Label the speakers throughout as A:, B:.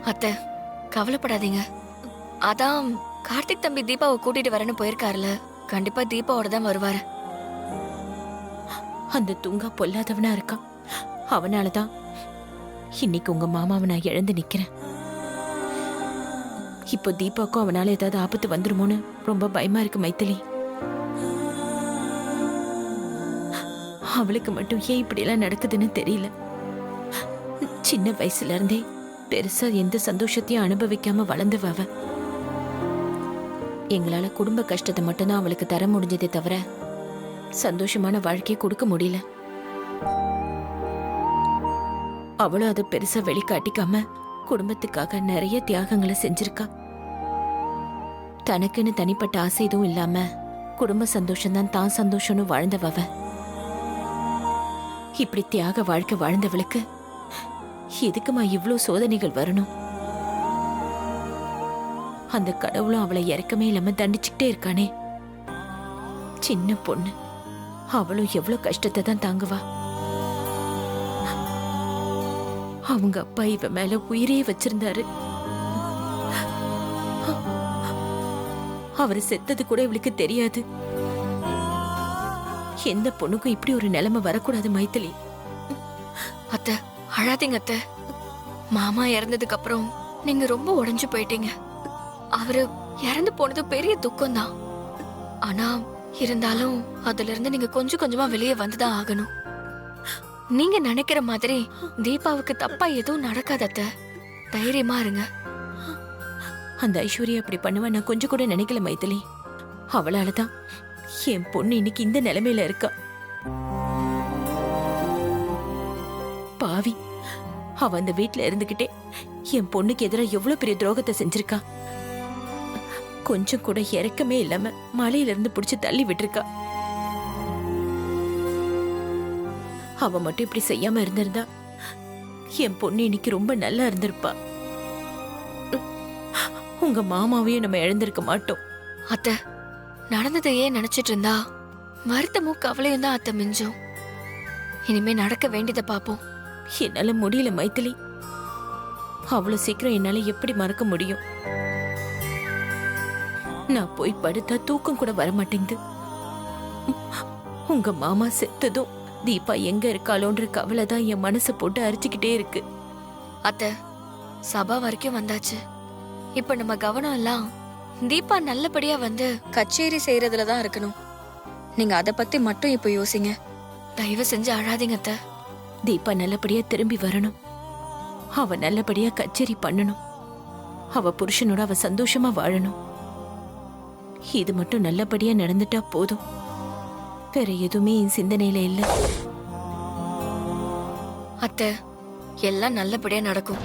A: அத்தை, கவலைப்படாதீங்க. அதான் கார்த்திக் தம்பி தீபாவை கூட்டிட்டு வரேன்னு போயிருக்காருல, கண்டிப்பா தீபாவோட தான் வருவாரு.
B: அந்த தூங்கா பொல்லாதவனா இருக்கான். அவனாலதான் இன்னைக்கு உங்க மாமாவை நான் இழந்து நிக்கிறேன். இப்போ தீபாவுக்கும் அவனால ஏதாவது ஆபத்து வந்துருமோன்னு ரொம்ப பயமா இருக்கு மைத்திலி. அவளுக்கு மட்டும் ஏன் இப்படி எல்லாம் நடக்குதுன்னு தெரியல. சின்ன வயசுல இருந்தே பெருசா எந்த சந்தோஷத்தையும் அனுபவிக்காம வளர்ந்தவ அவ. எங்களால குடும்ப கஷ்டத்தை மட்டும்தான் அவளுக்கு தர முடிஞ்சதே தவிர சந்தோஷமான வாழ்க்கையை கொடுக்க முடியல. அவளும் அதை பெருசா வெளிக்காட்டிக்காம குடும்பத்துக்காக நிறைய தியாகங்களை செஞ்சிருக்கா. தனக்குன்னு தனிப்பட்ட ஆசை எதுவும் இல்லாம குடும்ப சந்தோஷம்தான் தான் சந்தோஷம்னு வாழ்ந்தவ. இப்படி தியாக வாழ்க்கை வாழ்ந்தவளுக்கு எதுக்குமா இவ்ளோ சோதனைகள் வரணும்? அந்த கடவுளும் அவளை இறக்கமே இல்லாம தண்டிச்சுக்கிட்டே இருக்கானே. சின்ன பொண்ணு, அவளும் எவ்வளவு கஷ்டத்தை தான் தாங்குவா. அவங்க அப்பா இவ மேல உயிரே வச்சிருந்தாரு. அவரு செத்தது கூட இவளுக்கு தெரியாது. எந்த பொண்ணுக்கும் இப்படி ஒரு நிலைமை வரக்கூடாது மைத்திலி.
A: அத்தை, அழாதீங்க அத்தை. மாமா இறந்ததுக்கு அப்புறம் நீங்க ரொம்ப உடைஞ்சு போயிட்டீங்க. அவரு இறந்து போனது பெரிய துக்கம் தான். ஆனா இருந்தாலும் அதுல இருந்து நீங்க கொஞ்சம் கொஞ்சமா வெளியே வந்துதான் ஆகணும். நீங்க நினைக்கிற மாதிரி தீபாவுக்கு தப்பா எதுவும் நடக்காத அத்தை. தைரியமா இருங்க.
B: அந்த ஐஸ்வர்யா அப்படி பண்ணுவா நான் கொஞ்சம் கூட நினைக்கல மைத்திலி. அவளாலதான் என் பொண்ணு இன்னைக்கு இந்த நிலைமையில இருக்கா. பாவி, அவ அந்த வீட்டுல இருந்துகிட்டே என் பொண்ணுக்கு எதிராக எவ்வளவு பெரிய துரோகத்தை செஞ்சிருக்கா. கொஞ்சம் கூட இறக்கமே இல்லாம மலையில இருந்து புடிச்சு தள்ளி விட்டுருக்கா. அவ மட்டும் இப்படி செய்யாம இருந்திருந்தா என் பொண்ணு இன்னைக்கு ரொம்ப நல்லா இருந்திருப்பா. உங்க மாமாவையும் நம்ம இழந்திருக்க மாட்டோம்.
A: அத்தை, நடந்ததையே நினைச்சிட்டு இருந்தா வருத்தமும் கவலையும் தான் அத்தை மிஞ்சும். இனிமே நடக்க வேண்டியதை பாப்போம்.
B: என்னால முடியல மைத்திலி. அவ்வளவு சீக்கிரம் என்னால எப்படி மறக்க முடியும்? நான் போய் படுத்தா தூக்கம் கூட வர மாட்டேங்குது. உங்க மாமா செத்ததும் தீபா எங்க இருக்காளோன்ற கவலை தான் என் மனசை போட்டு அரிச்சுக்கிட்டே இருக்கு.
A: அத்தை, சபா வரைக்கும் வந்தாச்சு. இப்ப நம்ம கவனம் எல்லாம் தீபா நல்லபடியா வந்து கச்சேரி செய்யறதுல தான் இருக்கணும். நீங்க அத பத்தி மட்டும் இப்ப யோசிங்க. தயவு செஞ்சு அழாதீங்க அத்தை.
B: தீபா நல்லபடியா திரும்பி வரணும். அவ நல்லபடியா கச்சேரி பண்ணணும். அவ புருஷனோட அவ சந்தோஷமா வாழணும். இது மட்டும் நல்லபடியா நடந்துட்டா போதும். வேற எதுவுமே என் சிந்தனையில இல்ல.
A: அத்தை, எல்லாம் நல்லபடியா நடக்கும்.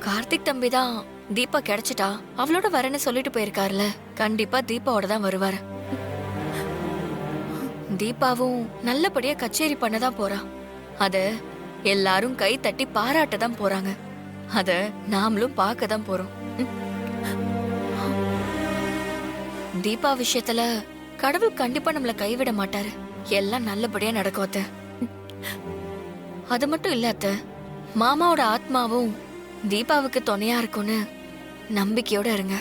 A: கார்த்திக் தம்பி தான் தீபா கிடைச்சிட்டா அவளோட வரேன்னு சொல்லிட்டு போயிருக்காருல, கண்டிப்பா தீபாவோட தான் வருவாரு. தீபாவும் நல்லபடியா கச்சேரி பண்ணதான் போறா. அத எல்லாரும் கை தட்டி பாராட்ட தான் போறாங்க. அத நாமளும் பார்க்க தான் போறோம். தீபா விஷயத்துல கடவுள் கண்டிப்பா நம்மள கைவிட மாட்டாரு. எல்லாம் நல்லபடியா நடக்கும் அத்தை. அது மட்டும் இல்ல அத்தை, மாமாவோட ஆத்மாவும் தீபாவுக்கு துணையா இருக்கும்னு நம்பிக்கையோட இருங்க.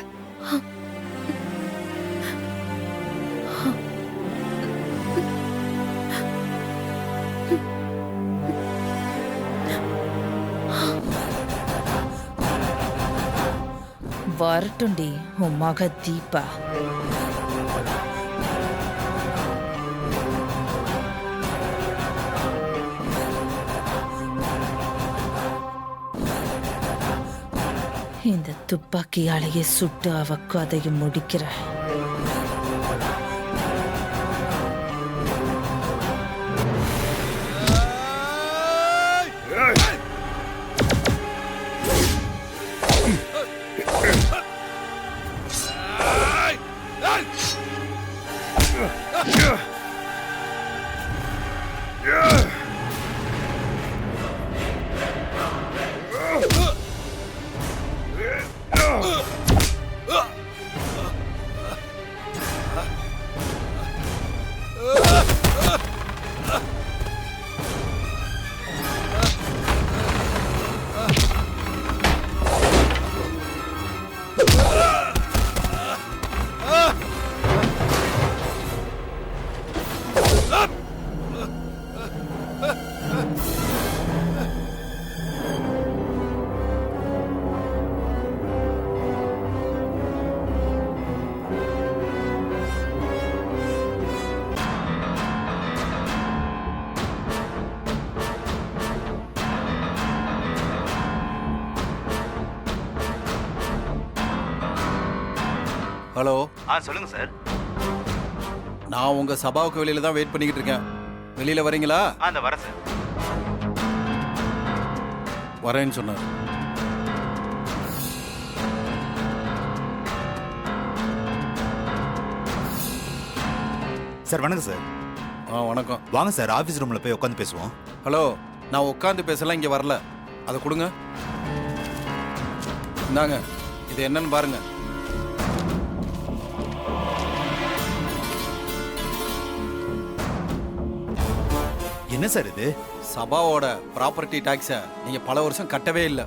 C: வரட்டும்டி உன் மக தீபா. இந்த துப்பாக்கியாலேயே சுட்டு அவ கதையை முடிக்கிற.
D: ஹலோ.
E: சொல்லுங்க சார்.
D: நான் உங்க சபாவுக்கு வெளியில தான் வெயிட் பண்ணிக்கிட்டு இருக்கேன். வெளியில வரீங்களா?
E: அந்த வரேன் சார்.
D: வரேன்னு சொன்னார்.
E: சார் வணக்கம் சார்.
D: வணக்கம்.
E: வாங்க சார், ஆஃபீஸ் ரூமில் போய் உட்காந்து பேசுவோம்.
D: ஹலோ, நான் உட்காந்து பேசலாம் இங்கே வரல. அதை கொடுங்க. இந்தாங்க, இது என்னன்னு பாருங்க.
E: என்ன சார் இது?
D: சபாவோட ப்ராப்பர்ட்டி டாக்ஸை நீங்கள் பல வருஷம் கட்டவே இல்லை.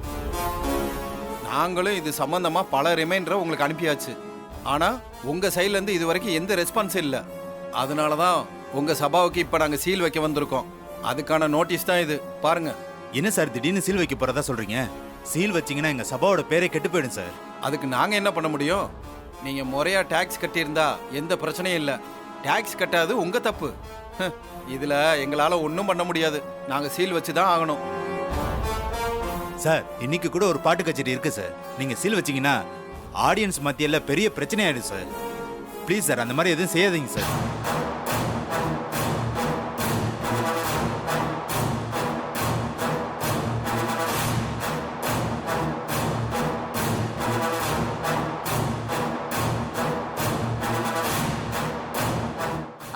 D: நாங்களும் இது சம்பந்தமா பல ரிமைண்டரை உங்களுக்கு அனுப்பியாச்சு. ஆனால் உங்கள் சைட்லேருந்து இது வரைக்கும் எந்த ரெஸ்பான்ஸும் இல்லை. அதனால தான் உங்கள் சபாவுக்கு இப்போ நாங்கள் சீல் வைக்க வந்திருக்கோம். அதுக்கான நோட்டீஸ் தான் இது. பாருங்க.
E: என்ன சார் திடீர்னு சீல் வைக்க போறதா சொல்றீங்க? சீல் வச்சீங்கன்னா எங்க சபாவோட பேரே கெட்டு போயிடும் சார்.
D: அதுக்கு நாங்கள் என்ன பண்ண முடியும்? நீங்கள் முறையாக டேக்ஸ் கட்டியிருந்தா எந்த பிரச்சனையும் இல்லை. டேக்ஸ் கட்டாது உங்கள் தப்பு. இதில் எங்களால் ஒன்றும் பண்ண முடியாது. நாங்கள் சீல் வச்சு தான் ஆகணும்.
E: சார் இன்னைக்கு கூட ஒரு பாட்டு கச்சேரி இருக்கு சார். நீங்க சீல் வச்சீங்கன்னா ஆடியன்ஸ் மத்தியில பெரிய பிரச்சனை ஆயிடும் சார். ப்ளீஸ் சார், அந்த மாதிரி எதுவும் செய்யாதீங்க சார்.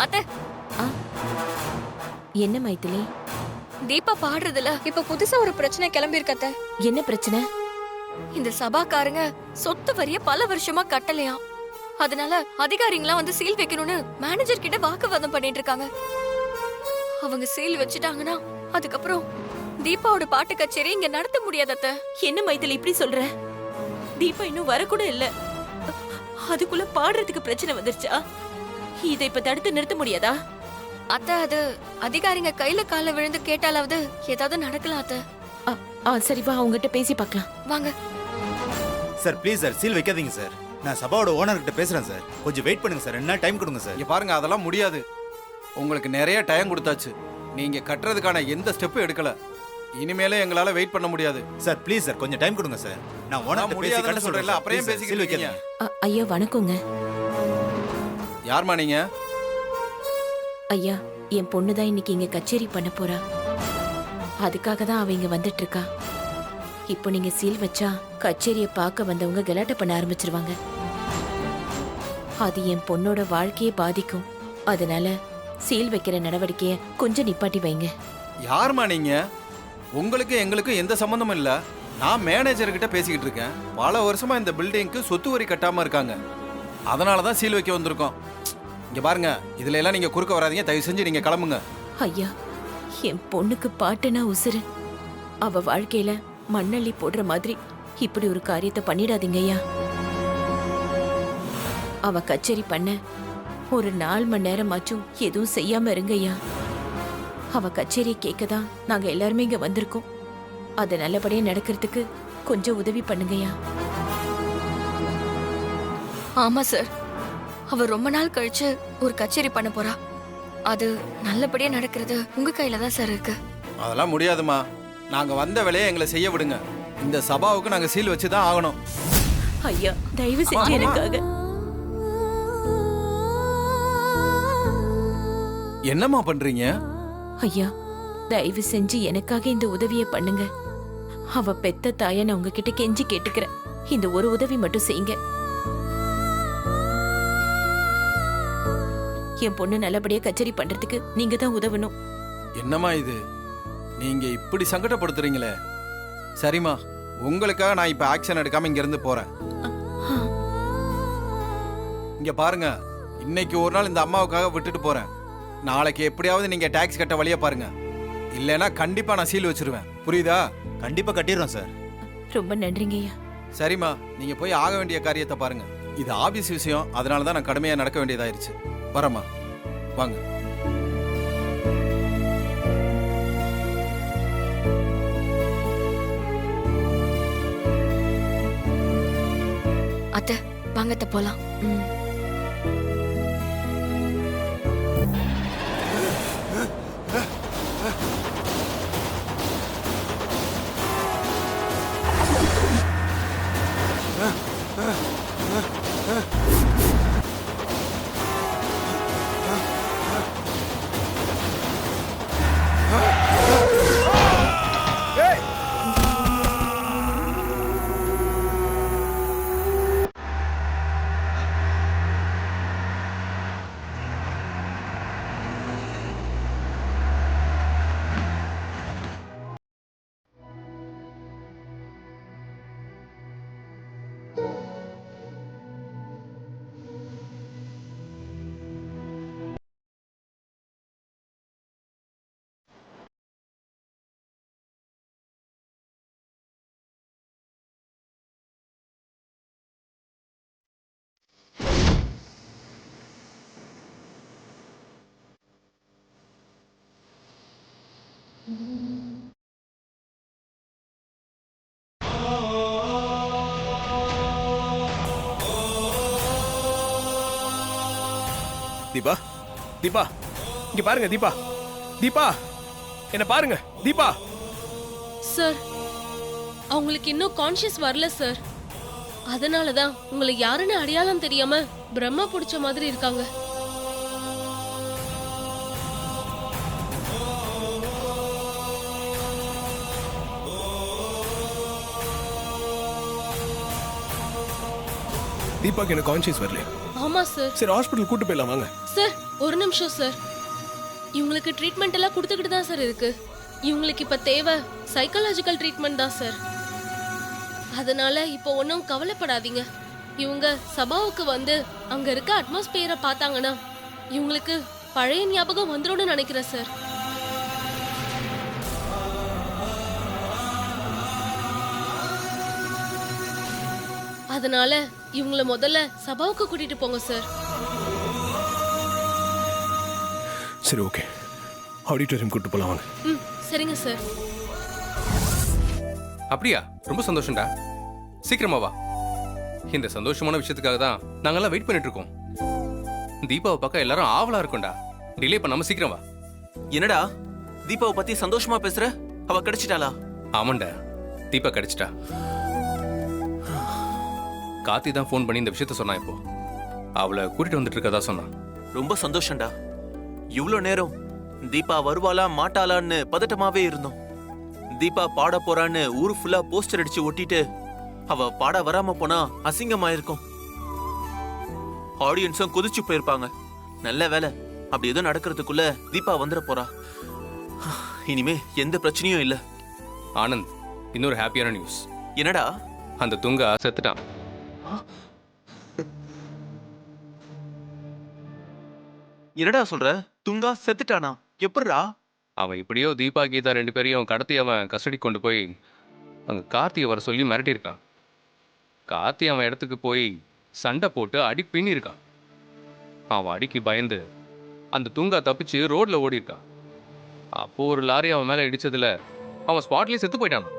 A: அத்தை,
B: என்ன மைதிலி?
A: தீபா பாடுறதுல இப்ப புதுசா ஒரு பிரச்சனை கிளம்பி இருக்கத்த.
B: என்ன பிரச்சனை?
A: இந்த சபாக்காரங்க சொத்து வரிய பல வருஷமா கட்டலையாம். அதனால அதிகாரிங்களாம் வந்து சீல் வைக்கணும்னு மேனேஜர் கிட்ட வாக்குவாதம் பண்ணிட்டு இருக்காங்க. அவங்க சீல் வச்சுட்டாங்கன்னா அதுக்கப்புறம் தீபாவோட பாட்டு கச்சேரி இங்க நடத்த முடியாதத்த.
B: என்ன மைதிலி இப்படி சொல்ற? தீபா இன்னும் வரக்கூட இல்ல, அதுக்குள்ள பாடுறதுக்கு பிரச்சனை வந்துருச்சா? இதை இப்ப தடுத்து நிறுத்த முடியாதா?
A: அத்த, அது அதிகாரிங்க கையில கால விழுந்து கேட்டாலாவது ஏதாவது நடக்கலாம் அத்த.
B: சரி வா, அவங்ககிட்ட பேசி பார்க்கலாம்.
A: வாங்க
E: சார் ப்ளீஸ் சார், சீல் வைக்காதீங்க சார். நான் சபாவோட ஓனர் கிட்ட பேசுறேன் சார். கொஞ்சம் வெயிட் பண்ணுங்க சார். 2 நாள் டைம் கொடுங்க சார்.
D: இங்கே பாருங்க, அதெல்லாம் முடியாது. உங்களுக்கு நிறைய டைம் கொடுத்தாச்சு. நீங்கள் கட்டுறதுக்கான எந்த ஸ்டெப்பும் எடுக்கல. இனிமேலே எங்களால் வெயிட் பண்ண முடியாது.
E: சார் ப்ளீஸ் சார், கொஞ்சம் டைம் கொடுங்க சார். நான் ஓனர் பேசி கட்ட
D: முடியாதுன்னு
E: சொல்றேன்.
D: சொல்றேன். அப்புறம் பேசிக்கிட்டு இருக்கீங்க.
B: ஐயா வணக்கங்க.
D: யார்மா நீங்க?
B: ஐயா, என் பொண்ணுதான் இன்னைக்கு இங்க கச்சேரி பண்ண போறா. அதுக்காக தான் அவ இங்க வந்துட்டு இருக்கா. இப்போ நீங்க சீல் வச்சா கச்சேரியை பார்க்க வந்தவங்க கலாட்டை பண்ண ஆரம்பிச்சிருவாங்க. அது என் பொண்ணோட வாழ்க்கையை பாதிக்கும். அதனால சீல் வைக்கிற நடவடிக்கைய கொஞ்சம் நிப்பாட்டி வைங்க.
D: யார்மா நீங்க? உங்களுக்கு எங்களுக்கும் எந்த சம்பந்தமும் இல்ல. நான் மேனேஜர் கிட்ட பேசிக்கிட்டு இருக்கேன். பல வருஷமா இந்த பில்டிங்க்கு சொத்து வரி கட்டாம இருக்காங்க. அதனால தான் சீல் வைக்க வந்திருக்கோம். இங்க பாருங்க, இதுல எல்லாம் நீங்க குறுக்க வராதீங்க. தயவு செஞ்சு நீங்க கிளம்புங்க.
B: ஐயா, என் பொண்ணுக்கு பாட்டுனா உசுரு. அவ வாழ்க்கையில மண்ணள்ளி போடுற மாதிரி இப்படி ஒரு காரியத்தை பண்ணிடாதீங்க ஐயா. அவ கச்சேரி பண்ண ஒரு 4 மணி நேரமாச்சும் எதுவும் செய்யாம இருங்க ஐயா. அவ கச்சேரியை கேட்கதான் நாங்க எல்லாருமே இங்க வந்திருக்கோம். அது நல்லபடியா நடக்கிறதுக்கு கொஞ்சம் உதவி பண்ணுங்கய்யா.
A: ஆமா சார், அவ ரொம்ப நாள் கழிச்சு ஒரு கச்சேரி பண்ண போறா. அது நல்லபடியா நடக்கிறது உங்க கையில தான் சார் இருக்கு.
D: அதெல்லாம் முடியாதுமா. நாங்க வந்த வேலையை எங்களை செய்ய விடுங்க. இந்த சபாவுக்கு நாங்க சீல் வச்சு தான் ஆகணும்.
B: ஐயா தயவு செஞ்சு எனக்காக
D: என்னம்மா பண்றீங்க?
B: ஐயா தயவு செஞ்சு எனக்காக இந்த உதவியை பண்ணுங்க. அவ பெத்த தாய நான் உங்ககிட்ட கெஞ்சி கேட்டுக்கிறேன். இந்த ஒரு உதவி மட்டும் செய்யுங்க. என் பொண்ணு நல்லபடியா கச்சேரி பண்றதுக்கு நீங்க தான் உதவணும்.
D: என்னம்மா இது, நீங்க இப்படி சங்கடப்படுத்துறீங்களே. சரிம்மா, உங்களுக்காக நான் இப்ப ஆக்ஷன் எடுக்காம இங்க இருந்து போறேன். இங்க பாருங்க, இன்னைக்கு ஒரு நாள் இந்த அம்மாவுக்காக விட்டுட்டு போறேன். நாளைக்கு எப்படியாவது நீங்க டாக்ஸ் கட்ட வழியா பாருங்க. இல்லைன்னா கண்டிப்பா நான் சீல் வச்சிருவேன். புரியுதா?
E: கண்டிப்பா கட்டிடுறோம் சார்.
B: ரொம்ப நன்றிங்க ஐயா.
D: சரிம்மா, நீங்க போய் ஆக வேண்டிய காரியத்தை பாருங்க. இது ஆபீஸ் விஷயம், அதனால தான் நான் கடுமையா நடக்க வேண்டியதாயிருச்சு. வரேம்மா, வாங்க.
A: அத்தை வாங்க அத்தை போலாம்.
B: ம்.
F: தீபா, தீபா, இங்க பாருங்க தீபா, தீபா, என்ன பாருங்க தீபா.
G: சார், அவங்களுக்கு இன்னும் கான்ஷியஸ் வரல சார். அதனால தான் உங்களை யாருன்னு அடையாளம் தெரியாம பிரம்மா பிடிச்ச மாதிரி இருக்காங்க.
F: தீபாக்கு என்ன கான்ஷியஸ் வரல.
G: ஆமா சார்.
F: சரி ஹாஸ்பிட்டல் கூட்டு போயிடலாம் வாங்க.
G: சார் ஒரு நிமிஷம் சார். இவங்களுக்கு ட்ரீட்மெண்ட் எல்லாம் கொடுத்துக்கிட்டு தான் சார் இருக்கு. இவங்களுக்கு இப்ப தேவை சைக்காலஜிக்கல் ட்ரீட்மெண்ட் தான் சார். அதனால இப்போ ஒன்றும் கவலைப்படாதீங்க. இவங்க சபாவுக்கு வந்து அங்க இருக்க அட்மாஸ்பியரை பார்த்தாங்கன்னா இவங்களுக்கு பழைய ஞாபகம் வந்துரும்னு நினைக்கிறேன் சார். அதனால இவங்கள முதல்ல சபாவுக்கு கூட்டிட்டு போங்க சார்.
F: சரி ஓகே, ஆடிட்டோரியம் கூட்டு போலாம் வாங்க.
G: ம் சரிங்க சார்.
H: அப்படியா? ரொம்ப சந்தோஷம்டா. சீக்கிரமா வா. இந்த சந்தோஷமான விஷயத்துக்காக தான் நாங்கெல்லாம் வெயிட் பண்ணிட்டு இருக்கோம். தீபாவை பார்க்க எல்லாரும் ஆவலா இருக்கும்டா. டிலே பண்ணாம சீக்கிரம் வா.
I: என்னடா தீபாவை பத்தி சந்தோஷமா பேசுற? அவ கிடைச்சிட்டாளா?
H: ஆமாண்டா, தீபா கிடைச்சிட்டா. கார்த்தி தான் ஃபோன் பண்ணி இந்த விஷயத்த சொன்னா. இப்போ அவளை கூட்டிட்டு வந்துட்டு இருக்கதா சொன்னான்.
I: ரொம்ப சந்தோஷம்டா. இவ்ளோ நேரம் தீபா வருவாளா மாட்டாளான்னு பதட்டமாவே இருந்தோம். தீபா பாட போறான்னு ஊரு ஃபுல்லா போஸ்டர் அடிச்சு ஒட்டிட்டு அவ பாட வராம போனா அசிங்கமாயிருக்கும். ஆடியன்ஸும் கொதிச்சு போயிருப்பாங்க. நல்ல வேலை அப்படி ஏதோ நடக்கிறதுக்குள்ள தீபா வந்துட போறா. இனிமே எந்த பிரச்சனையும் இல்ல.
H: ஆனந்த், இன்னொரு ஹாப்பியான நியூஸ்.
I: என்னடா?
H: அந்த துங்கா செத்துட்டான்.
I: என்னடா சொல்ற? துங்கா செத்துட்டானா? எப்படிடா?
H: அவன் இப்படியோ தீபா கீதா ரெண்டு பேரையும் கடத்தி அவன் கஸ்டடி கொண்டு போய் அங்க கார்த்தியை வர சொல்லி மிரட்டியிருக்கான். கார்த்தி அவன் இடத்துக்கு போய் சண்டை போட்டு அடி பின்னிருக்கான். அவன் அடிக்கு பயந்து அந்த துங்கா தப்பிச்சு ரோட்ல ஓடி இருக்கான். அப்போ ஒரு லாரி அவன் மேல இடிச்சதுல அவன் ஸ்பாட்லயே செத்து போயிட்டான்.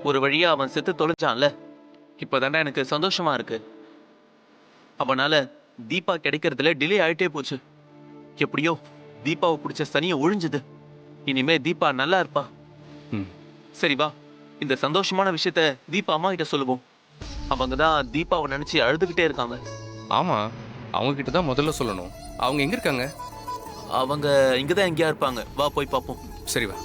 I: ஒரு வழியா அவன் செத்து தொலைஞ்சான்ல. இப்போதாண்டா எனக்கு சந்தோஷமா இருக்கு. அவனால தீபா கிடைக்கிறதுல டிலே ஆயிட்டே போச்சு. எப்படியோ தீபாவை பிடிச்ச சனியை ஒழிஞ்சுது. இனிமே தீபா நல்லா இருப்பா.
H: ம்.
I: சரி வா, இந்த சந்தோஷமான விஷயத்த தீபா அம்மா கிட்ட சொல்லுவோம். அவங்க தான் தீபாவை நினைச்சு அழுதுகிட்டே இருக்காங்க.
H: ஆமாம், அவங்க கிட்ட தான் முதல்ல சொல்லணும். அவங்க எங்கே இருக்காங்க?
I: அவங்க இங்கதான் எங்கேயா இருப்பாங்க. வா போய் பார்ப்போம்.
H: சரி வா.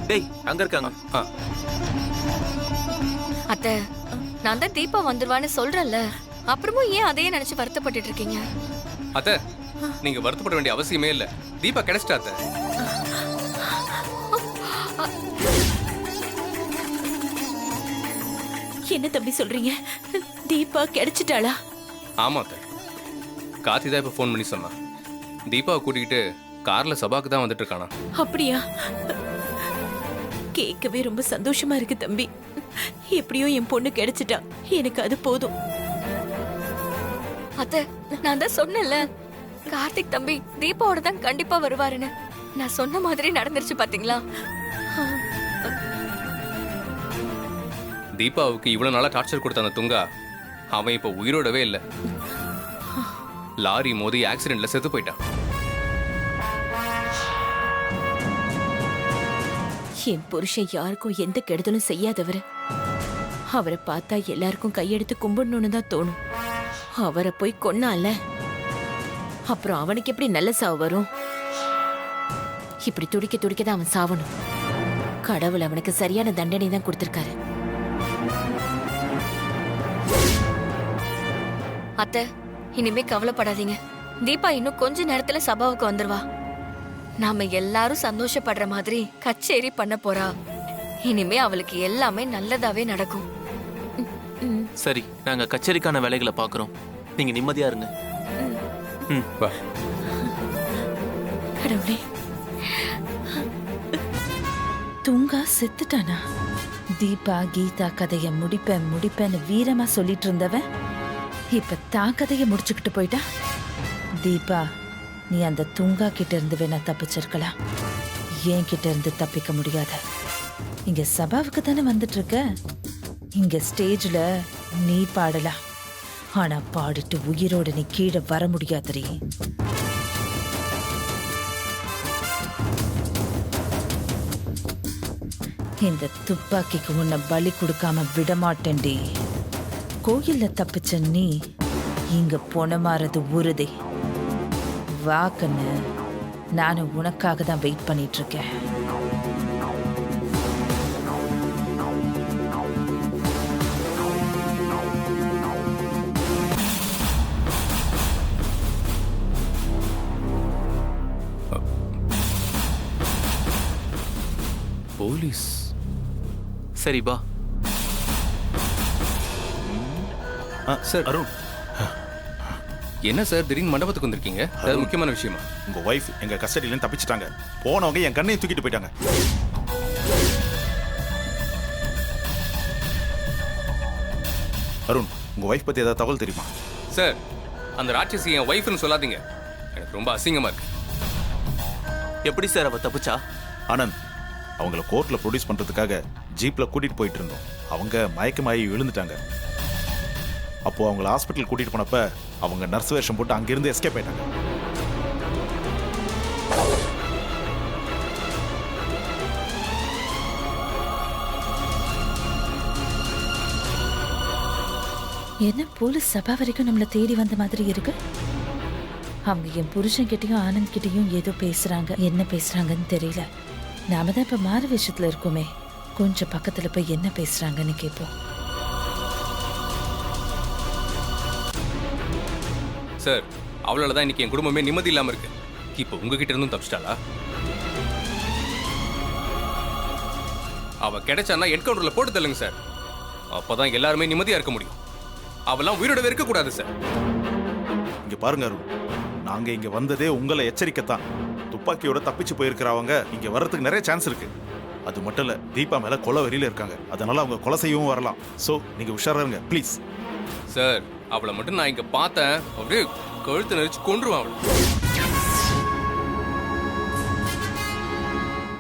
I: டேய், அங்க இருக்காங்க.
H: ஆ,
A: அத்தை, நான் தான் தீபா வந்துருவான்னு சொல்றேன்ல, அப்புறமும் ஏன் அதையே நினைச்சு வருத்தப்பட்டுட்டு இருக்கீங்க?
H: அத்தை, நீங்க வருத்தப்பட வேண்டிய அவசியமே இல்லை. தீபா கிடைச்சிட்டா அத்தை.
B: என்ன தம்பி சொல்றீங்க? தீபா கிடைச்சிட்டாளா?
H: ஆமா அத்தை, கார்த்தி தான் இப்போ ஃபோன் பண்ணி சொன்னான். தீபாவை கூட்டிக்கிட்டு கார்ல சபாக்கு தான் வந்துட்டு இருக்கானா.
B: அப்படியா? கேட்கவே ரொம்ப சந்தோஷமா இருக்கு தம்பி. எப்படியோ என் பொண்ணு கிடைச்சிட்டா, எனக்கு அது போதும்.
A: அத்தை, நான் தான் சொன்னேன்ல, கார்த்திக் தம்பி தீபாவோட தான் கண்டிப்பா வருவாருன்னு. நான் சொன்ன மாதிரி நடந்துருச்சு பாத்தீங்களா?
H: தீபாவுக்கு இவ்வளவு நாளா டார்ச்சர் கொடுத்த அந்த துங்கா, அவன் இப்போ உயிரோடவே இல்லை. லாரி மோதி ஆக்சிடென்ட்ல செத்து போயிட்டான்.
B: என் புருஷன் யாருக்கும் எந்த கெடுதலும் செய்யாதவரு. அவரை பார்த்தா எல்லாருக்கும் கையெடுத்து கும்பிடணும்னு தான் தோணும். அவரை போய் கொன்னால அப்புறம் அவனுக்கு எப்படி நல்ல சாவு வரும்? இப்படி துடிக்க துடிக்க தான் அவன் சாவணும். கடவுள் அவனுக்கு சரியான தண்டனை தான் கொடுத்திருக்காரு.
A: அத்தை, இனிமே கவலைப்படாதீங்க. தீபா இன்னும் கொஞ்ச நேரத்துல சபாவுக்கு வந்துருவா. நாம எல்லாரும் சந்தோஷப்படுற மாதிரி கச்சேரி பண்ண போறா. இனிமே அவளுக்கு எல்லாமே நல்லதாவே நடக்கும்.
I: சரி, நாங்க கச்சேரிக்கான வேலைகளை பாக்குறோம். நீங்க நிம்மதியா இருங்க.
H: வா.
B: கடவுளே,
C: துங்கா செத்துட்டானா? தீபா கீதா கதைய முடிப்பேன்னு வீரமா சொல்லிட்டு இருந்தவன் இப்ப தான் கதைய முடிச்சுக்கிட்டு போயிட்டா. தீபா, நீ அந்த துங்கா கிட்ட இருந்து வேணா தப்பிச்சிருக்கலாம். ஏன் கிட்ட இருந்து தப்பிக்க முடியாத. இங்க சபாவுக்கு தானே வந்துட்டு இருக்க. இங்க ஸ்டேஜ்ல நீ பாடலாம், ஆனா பாடிட்டு உயிரோட நீ கீழே வர முடியாதே. இந்த துப்பாக்கிக்கு உன்னை பலி கொடுக்காம விடமாட்டேன்டி. கோயில்ல தப்பிச்ச நீ இங்க பொணமாறது உறுதி. வாக்கன்னு நானும் உனக்காக தான் வெயிட் பண்ணிட்டு இருக்கேன்.
H: போலீஸ்?
I: சரி வா.
H: சார்,
E: அருண்,
H: என்ன சார் திடீர்னு மண்டபத்துக்கு வந்திருக்கீங்க? அது முக்கியமான விஷயமா?
E: உங்க ஒய்ஃப் எங்க கஸ்டடியில தப்பிச்சிட்டாங்க. போனவங்க என் கண்ணையும் தூக்கிட்டு போயிட்டாங்க. அருண், உங்க ஒய்ஃப் பத்தி ஏதாவது தகவல் தெரியுமா?
H: சார், அந்த ராட்சசி என் ஒய்ஃப்னு சொல்லாதீங்க. எனக்கு ரொம்ப அசிங்கமா இருக்கு.
I: எப்படி சார் அவ தப்பிச்சா?
E: ஆனந்த், அவங்கள கோர்ட்ல ப்ரொடியூஸ் பண்றதுக்காக ஜீப்ல கூட்டிட்டு போயிட்டு இருந்தோம். அவங்க மயக்கமாயி விழுந்துட்டாங்க. அப்போ அவங்கள ஹாஸ்பிட்டல் கூட்டிட்டு போனப்ப அவங்க நர்ஸ் வேஷம் போட்டு அங்கிருந்து எஸ்கேப் ஆயிட்டாங்க.
C: என்ன போலீஸ் சபா வரைக்கும் நம்மள தேடி வந்த மாதிரி இருக்கு. அவங்க என் புருஷன் கிட்டயும் ஆனந்த் கிட்டயும் ஏதோ பேசுறாங்க. என்ன பேசுறாங்கன்னு தெரியல. நாம தான் இப்ப மாறு விஷயத்துல இருக்கோமே, கொஞ்சம் பக்கத்துல போய் என்ன பேசுறாங்கன்னு கேட்போம்.
H: சார், அவளால தான் இன்னைக்கு என் குடும்பமே நிம்மதி இல்லாம இருக்கு. இப்போ உங்ககிட்ட இருந்தும் தப்பிச்சிட்டாளா? அவ கிடைச்சானா என்கவுண்டர்ல போட்டு தள்ளுங்க சார். அப்பதான் எல்லாருமே நிம்மதியா இருக்க முடியும். அவெல்லாம் உயிரோடவே இருக்க கூடாது சார்.
E: இங்க பாருங்க அருண், நாங்க இங்க வந்ததே உங்களை எச்சரிக்கைத்தான். துப்பாக்கியோட தப்பிச்சு போயிருக்கிறவங்க இங்க வர்றதுக்கு நிறைய சான்ஸ் இருக்கு. அது மட்டும் இல்ல, தீபா மேல கொலை வெறியில இருக்காங்க. அதனால அவங்க கொலை செய்யவும் வரலாம். சோ நீங்க உஷாரா இருங்க ப்ளீஸ்.
H: சார், அவளை மட்டும் நான் இங்க பார்த்தேன், அப்படியே கழுத்து நெரிச்சு கொன்றுவான் அவளை.